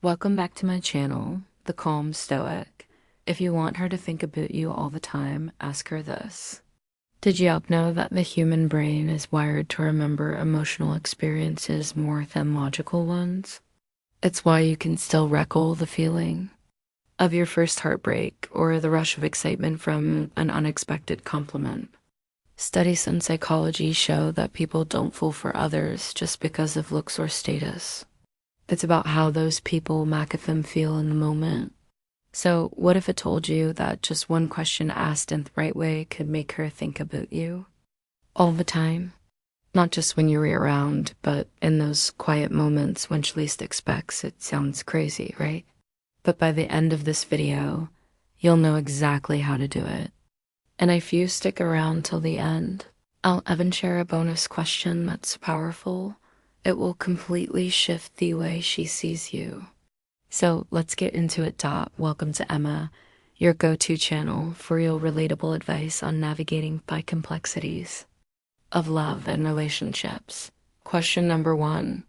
Welcome back to my channel, The Calm Stoic. If you want her to think about you all the time, ask her this. Did you know that the human brain is wired to remember emotional experiences more than logical ones? It's why you can still recall the feeling of your first heartbreak or the rush of excitement from an unexpected compliment. Studies in psychology show that people don't fall for others just because of looks or status. It's about how those people make them feel in the moment. So what if it told you that just one question asked in the right way could make her think about you? All the time. Not just when you're around, but in those quiet moments when she least expects. It sounds crazy, right? But by the end of this video, you'll know exactly how to do it. And if you stick around till the end, I'll even share a bonus question that's powerful. It will completely shift the way she sees you. So let's get into it. Welcome to Emma, your go-to channel for real relatable advice on navigating by complexities of love and relationships. Question number 1.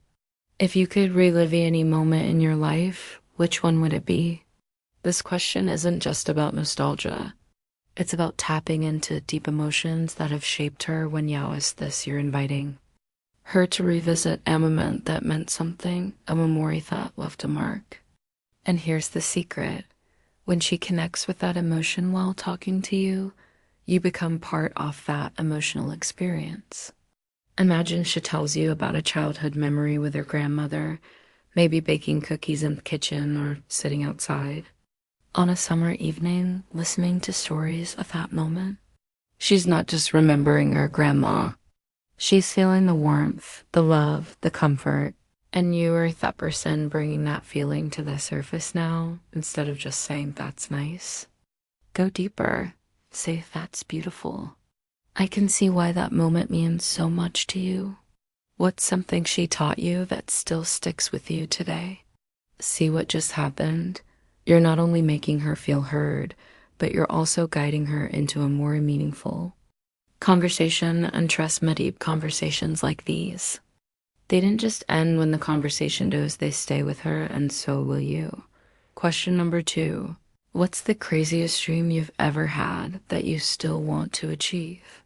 If you could relive any moment in your life, which one would it be? This question isn't just about nostalgia. It's about tapping into deep emotions that have shaped her. When is this you're inviting her to revisit a moment that meant something, a memory that left a mark. And here's the secret. When she connects with that emotion while talking to you, you become part of that emotional experience. Imagine she tells you about a childhood memory with her grandmother, maybe baking cookies in the kitchen or sitting outside on a summer evening, listening to stories of that moment. She's not just remembering her grandma. She's feeling the warmth, the love, the comfort, and you are that person bringing that feeling to the surface now, instead of just saying that's nice. Go deeper. Say that's beautiful. I can see why that moment means so much to you. What's something she taught you that still sticks with you today? See what just happened? You're not only making her feel heard, but you're also guiding her into a more meaningful conversation. And trust me, deep conversations like these, they didn't just end when the conversation does, they stay with her, and so will you. Question number 2. What's the craziest dream you've ever had that you still want to achieve?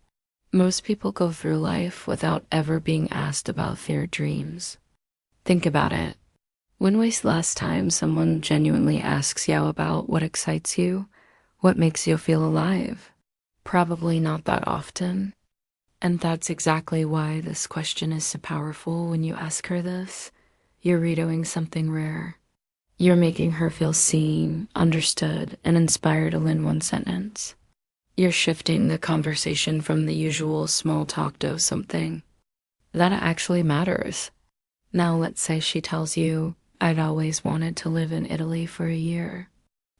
Most people go through life without ever being asked about their dreams. Think about it. When was the last time someone genuinely asks you about what excites you? What makes you feel alive? Probably not that often. And that's exactly why this question is so powerful. When you ask her this, you're redoing something rare. You're making her feel seen, understood, and inspired all in one sentence. You're shifting the conversation from the usual small talk to something that actually matters. Now let's say she tells you, I'd always wanted to live in Italy for a year.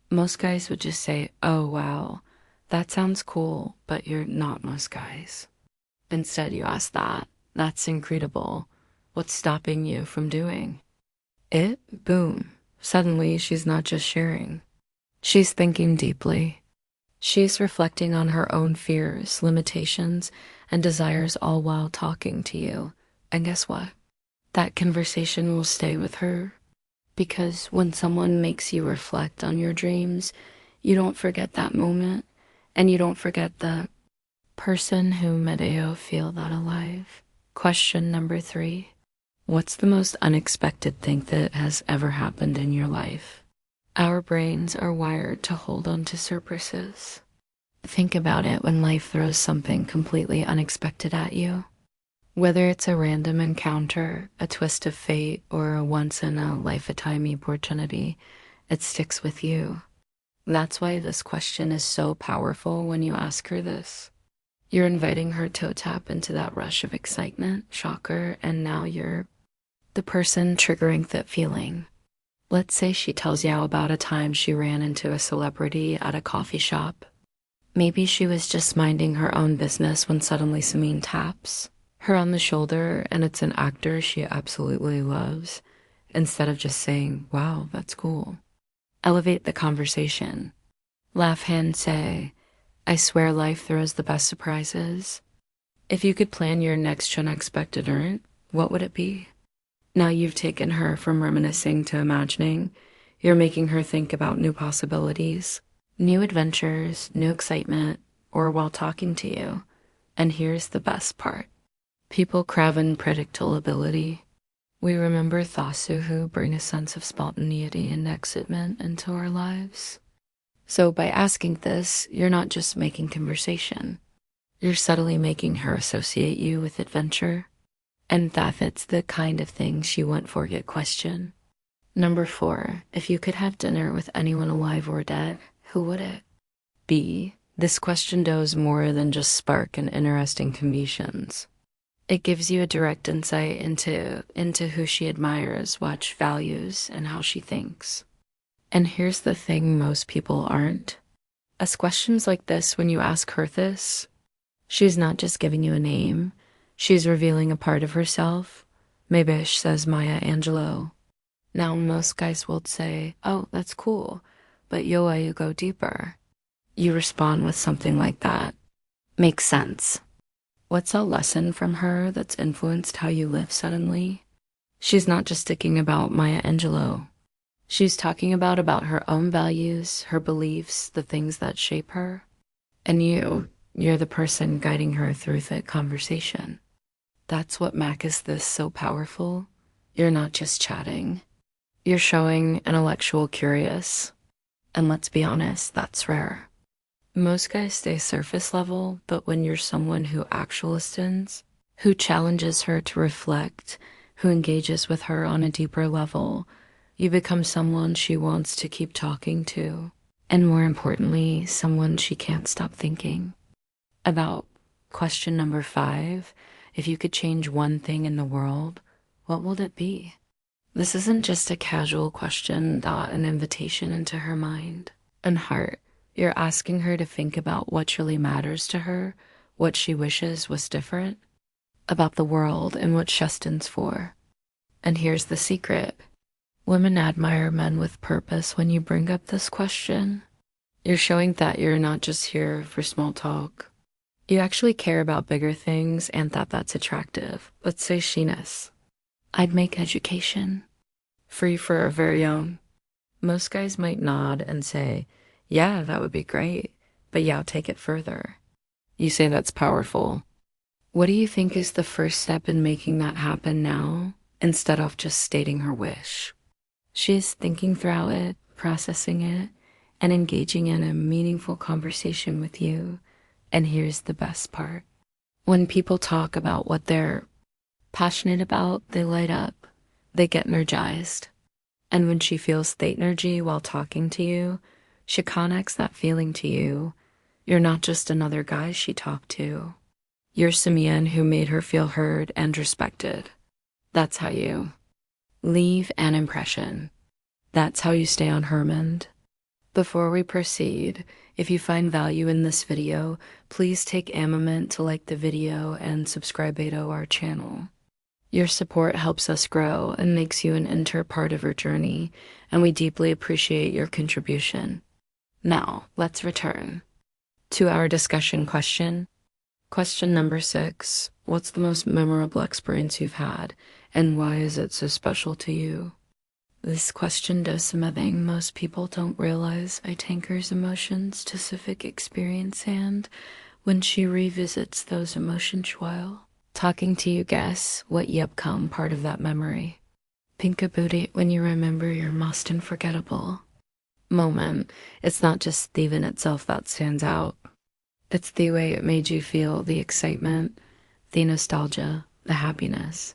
Most guys would just say, oh wow, that sounds cool, but you're not most guys. Instead, you ask that's incredible. What's stopping you from doing it? Boom. Suddenly, she's not just sharing. She's thinking deeply. She's reflecting on her own fears, limitations, and desires, all while talking to you. And guess what? That conversation will stay with her. Because when someone makes you reflect on your dreams, you don't forget that moment, and you don't forget the person who made you feel that alive. Question number 3. What's the most unexpected thing that has ever happened in your life? Our brains are wired to hold on to surprises. Think about it when life throws something completely unexpected at you. Whether it's a random encounter, a twist of fate, or a once-in-a-lifetime opportunity, it sticks with you. That's why this question is so powerful. When you ask her this, you're inviting her to tap into that rush of excitement, shocker, and now you're the person triggering that feeling. Let's say she tells you about a time she ran into a celebrity at a coffee shop. Maybe she was just minding her own business when suddenly someone taps her on the shoulder, and it's an actor she absolutely loves. Instead of just saying, wow, that's cool, elevate the conversation. Laugh and say, I swear life throws the best surprises. If you could plan your next unexpected event, what would it be? Now you've taken her from reminiscing to imagining. You're making her think about new possibilities, new adventures, new excitement, or while talking to you. And here's the best part. People crave in predictability. We remember Thasu who bring a sense of spontaneity and excitement into our lives. So by asking this, you're not just making conversation. You're subtly making her associate you with adventure. And that's the kind of thing she won't forget question. Number 4, if you could have dinner with anyone alive or dead, who would it be? This question does more than just spark an interesting conversations. It gives you a direct insight into who she admires, what she values, and how she thinks. And here's the thing most people aren't. As questions like this, when you ask her this, she's not just giving you a name. She's revealing a part of herself. Maybe she says Maya Angelou. Now, most guys will say, oh, that's cool, but you go deeper. You respond with something like that. Makes sense. What's a lesson from her that's influenced how you live suddenly? She's not just sticking about Maya Angelou. She's talking about her own values, her beliefs, the things that shape her. And you're the person guiding her through the conversation. That's what makes this so powerful. You're not just chatting. You're showing intellectual curious. And let's be honest, that's rare. Most guys stay surface level, but when you're someone who actually listens, who challenges her to reflect, who engages with her on a deeper level, you become someone she wants to keep talking to. And more importantly, someone she can't stop thinking about. Question number 5. If you could change one thing in the world, what would it be? This isn't just a casual question, an invitation into her mind and heart. You're asking her to think about what truly matters to her, what she wishes was different about the world and what she stands for. And here's the secret. Women admire men with purpose when you bring up this question. You're showing that you're not just here for small talk. You actually care about bigger things and that's attractive. Let's say she-ness. I'd make education free for our very own. Most guys might nod and say, yeah, that would be great, but yeah, I'll take it further. You say that's powerful. What do you think is the first step in making that happen now, instead of just stating her wish? She's thinking through it, processing it, and engaging in a meaningful conversation with you. And here's the best part. When people talk about what they're passionate about, they light up, they get energized. And when she feels the energy while talking to you, she connects that feeling to you. You're not just another guy she talked to. You're someone who made her feel heard and respected. That's how you leave an impression. That's how you stay on her mind. Before we proceed, if you find value in this video, please take a moment to like the video and subscribe to our channel. Your support helps us grow and makes you an integral part of our journey, and we deeply appreciate your contribution. Now, let's return to our discussion question. Question number 6. What's the most memorable experience you've had, and why is it so special to you? This question does something most people don't realize. It anchors emotions to specific experience, and when she revisits those emotions while talking to you, guess what you become part of that memory. Think about it when you remember your most unforgettable moment. It's not just the event itself that stands out. It's the way it made you feel, the excitement, the nostalgia, the happiness.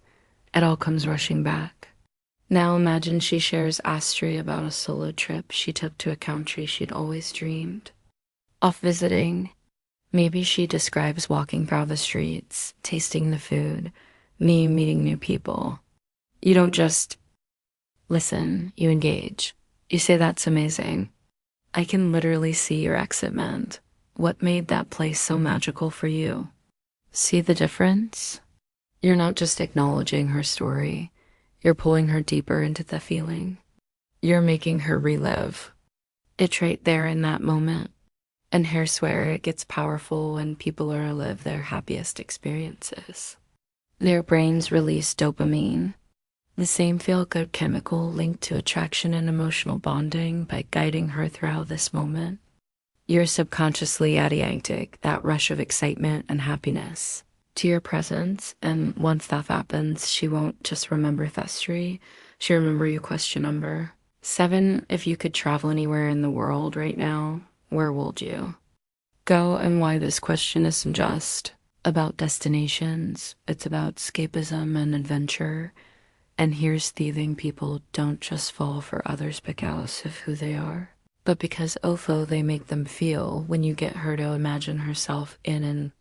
It all comes rushing back. Now imagine she shares Astri about a solo trip she took to a country she'd always dreamed of visiting. Maybe she describes walking through the streets, tasting the food, meeting new people. You don't just listen, you engage. You say that's amazing. I can literally see your excitement. What made that place so magical for you? See the difference? You're not just acknowledging her story. You're pulling her deeper into the feeling. You're making her relive. It's right there in that moment. And here's where it gets powerful when people are live their happiest experiences. Their brains release dopamine. The same feel-good chemical linked to attraction and emotional bonding by guiding her throughout this moment. You're subconsciously adding that rush of excitement and happiness to your presence, and once that happens, she won't just remember thestory, she'll remember you. Question number 7. If you could travel anywhere in the world right now, where would you go? And why this question isn't just about destinations, it's about escapism and adventure. And here's the thing: people don't just fall for others because of who they are, but because OFO they make them feel. When you get her to imagine herself in an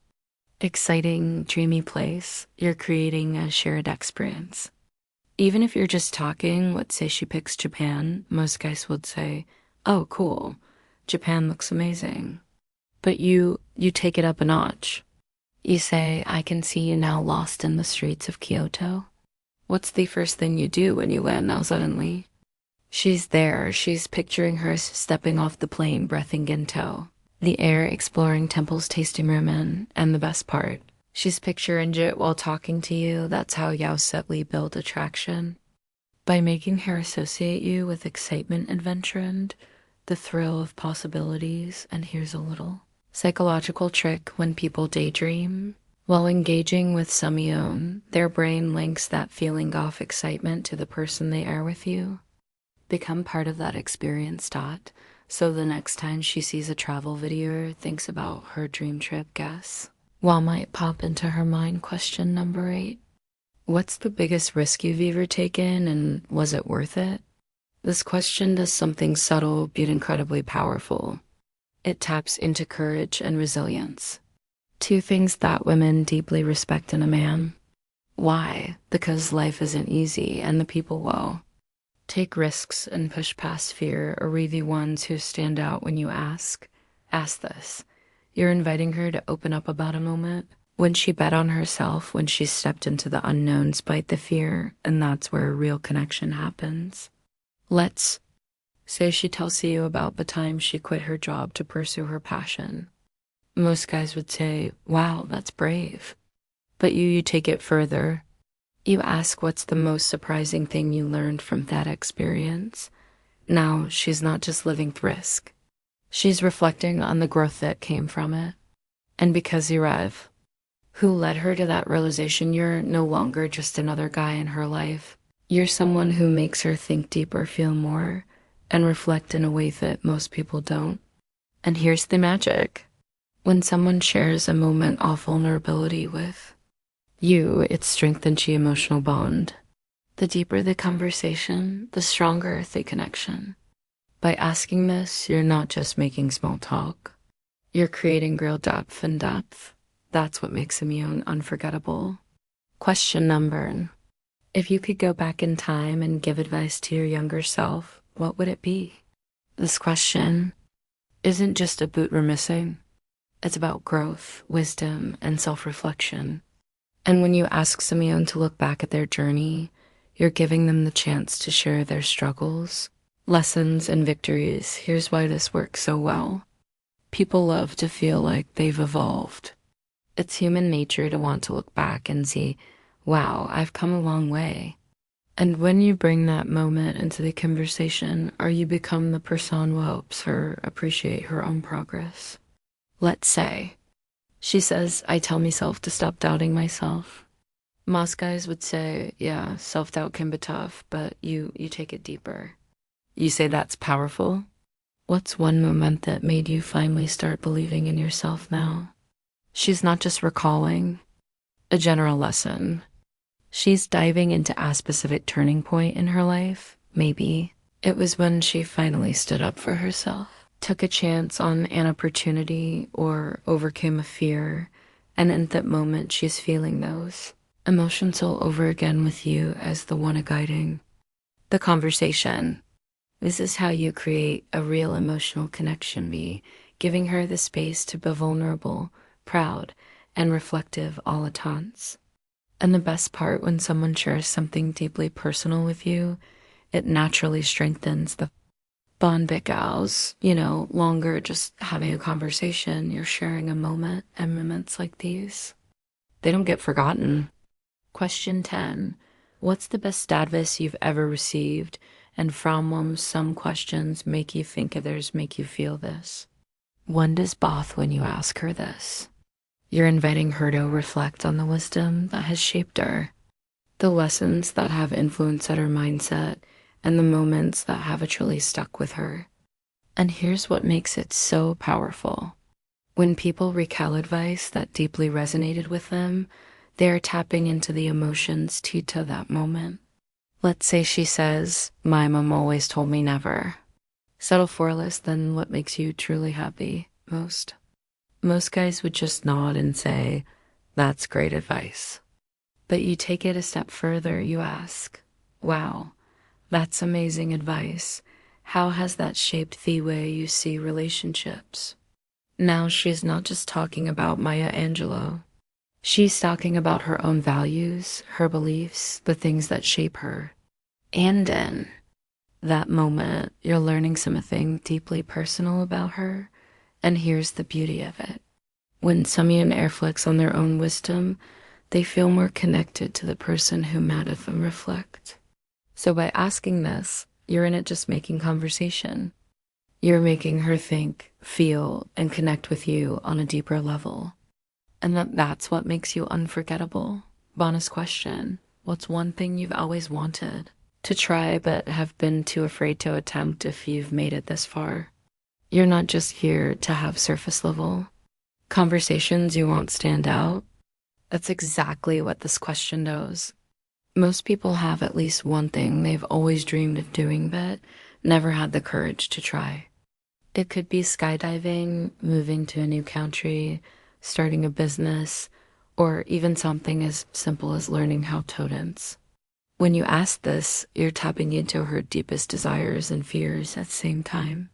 exciting, dreamy place, you're creating a shared experience. Even if you're just talking, let's say she picks Japan, most guys would say, oh, cool, Japan looks amazing. But you take it up a notch. You say, I can see you now lost in the streets of Kyoto. What's the first thing you do when you land now suddenly? She's there. She's picturing her stepping off the plane, breathing in tow. The air, exploring temples, tasting ramen, and the best part, she's picturing it while talking to you. That's how Yao Setli built attraction. By making her associate you with excitement, adventure, and the thrill of possibilities. And here's a little psychological trick: when people daydream, while engaging with Samyeon, their brain links that feeling of excitement to the person they are with you. Become part of that experience. So the next time she sees a travel video or thinks about her dream trip, guess what might pop into her mind? Question number 8. What's the biggest risk you've ever taken, and was it worth it? This question does something subtle but incredibly powerful. It taps into courage and resilience, 2 things that women deeply respect in a man. Why? Because life isn't easy, and the people will take risks and push past fear. Are we the ones who stand out when you ask? Ask this. You're inviting her to open up about a moment when she bet on herself, when she stepped into the unknown despite the fear, and that's where a real connection happens. Let's say she tells you about the time she quit her job to pursue her passion. Most guys would say, wow, that's brave. But you take it further. You ask, what's the most surprising thing you learned from that experience? Now, she's not just living with risk. She's reflecting on the growth that came from it. And because who led her to that realization, you're no longer just another guy in her life. You're someone who makes her think deeper, feel more, and reflect in a way that most people don't. And here's the magic. When someone shares a moment of vulnerability with you, it strengthens the emotional bond. The deeper the conversation, the stronger the connection. By asking this, you're not just making small talk. You're creating real depth and depth. That's what makes immune unforgettable. Question number: if you could go back in time and give advice to your younger self, what would it be? This question isn't just a boot we're missing. It's about growth, wisdom, and self-reflection. And when you ask Samyeon to look back at their journey, you're giving them the chance to share their struggles, lessons, and victories. Here's why this works so well. People love to feel like they've evolved. It's human nature to want to look back and see, wow, I've come a long way. And when you bring that moment into the conversation, or you become the person who helps her appreciate her own progress. Let's say she says, I tell myself to stop doubting myself. Most guys would say, yeah, self-doubt can be tough, but you take it deeper. You say that's powerful. What's one moment that made you finally start believing in yourself now? She's not just recalling a general lesson. She's diving into a specific turning point in her life. Maybe it was when she finally stood up for herself, took a chance on an opportunity, or overcame a fear. And in that moment, she's feeling those emotions all over again with you as the one guiding the conversation. This is how you create a real emotional connection, giving her the space to be vulnerable, proud, and reflective all at once. And the best part, when someone shares something deeply personal with you, it naturally strengthens the bond because, longer just having a conversation, you're sharing a moment, and moments like these, they don't get forgotten. Question 10. What's the best advice you've ever received? And from some questions make you think others make you feel this. One does both when you ask her this. You're inviting her to reflect on the wisdom that has shaped her, the lessons that have influenced her mindset, and the moments that have truly stuck with her. And here's what makes it so powerful. When people recall advice that deeply resonated with them, they are tapping into the emotions to that moment. Let's say she says, "My mom always told me never." Settle for less than what makes you truly happy most. Most guys would just nod and say, "That's great advice." But you take it a step further, you ask, "Wow, that's amazing advice. How has that shaped the way you see relationships?" Now she's not just talking about Maya Angelou. She's talking about her own values, her beliefs, the things that shape her. And in that moment, you're learning something deeply personal about her. And here's the beauty of it. When someone reflects on their own wisdom, they feel more connected to the person who made them reflect. So by asking this, you're in it just making conversation. You're making her think, feel, and connect with you on a deeper level. And that's what makes you unforgettable. Bonus question. What's one thing you've always wanted to try but have been too afraid to attempt if you've made it this far? You're not just here to have surface level conversations you won't stand out. That's exactly what this question does. Most people have at least one thing they've always dreamed of doing but never had the courage to try. It could be skydiving, moving to a new country, starting a business, or even something as simple as learning how to dance. When you ask this, you're tapping into her deepest desires and fears at the same time.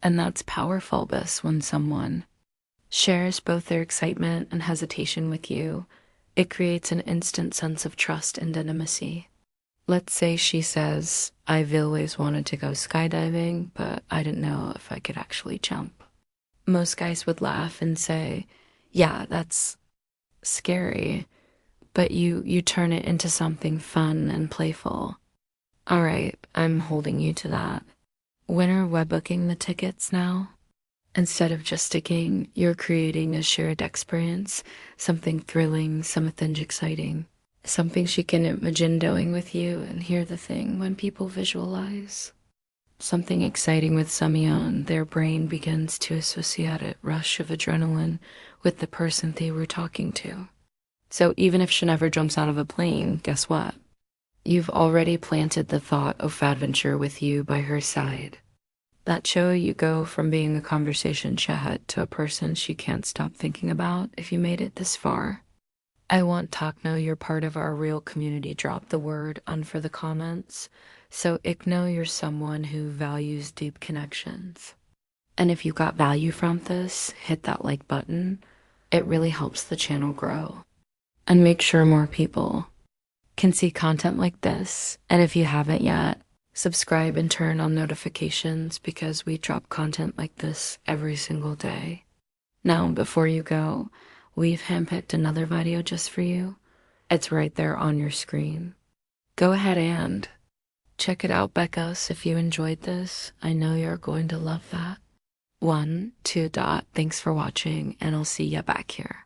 And that's powerful, when someone shares both their excitement and hesitation with you, it creates an instant sense of trust and intimacy. Let's say she says, "I've always wanted to go skydiving, but I didn't know if I could actually jump." Most guys would laugh and say, "Yeah, that's scary," but you turn it into something fun and playful. All right, I'm holding you to that. When are web booking the tickets now? Instead of just sticking, you're creating a shared experience, something thrilling, something exciting, something she can imagine doing with you. And hear the thing, when people visualize something exciting with someone, their brain begins to associate a rush of adrenaline with the person they were talking to. So even if she never jumps out of a plane, guess what? You've already planted the thought of adventure with you by her side. That show you go from being a conversation chat to a person she can't stop thinking about if you made it this far. I want to know you're part of our real community. Drop the word on for the comments. So know you're someone who values deep connections. And if you got value from this, hit that like button. It really helps the channel grow. And make sure more people can see content like this. And if you haven't yet, subscribe and turn on notifications because we drop content like this every single day. Now, before you go, we've handpicked another video just for you. It's right there on your screen. Go ahead and check it out, Beccos, if you enjoyed this. I know you're going to love that. 1, 2. Thanks for watching, and I'll see ya back here.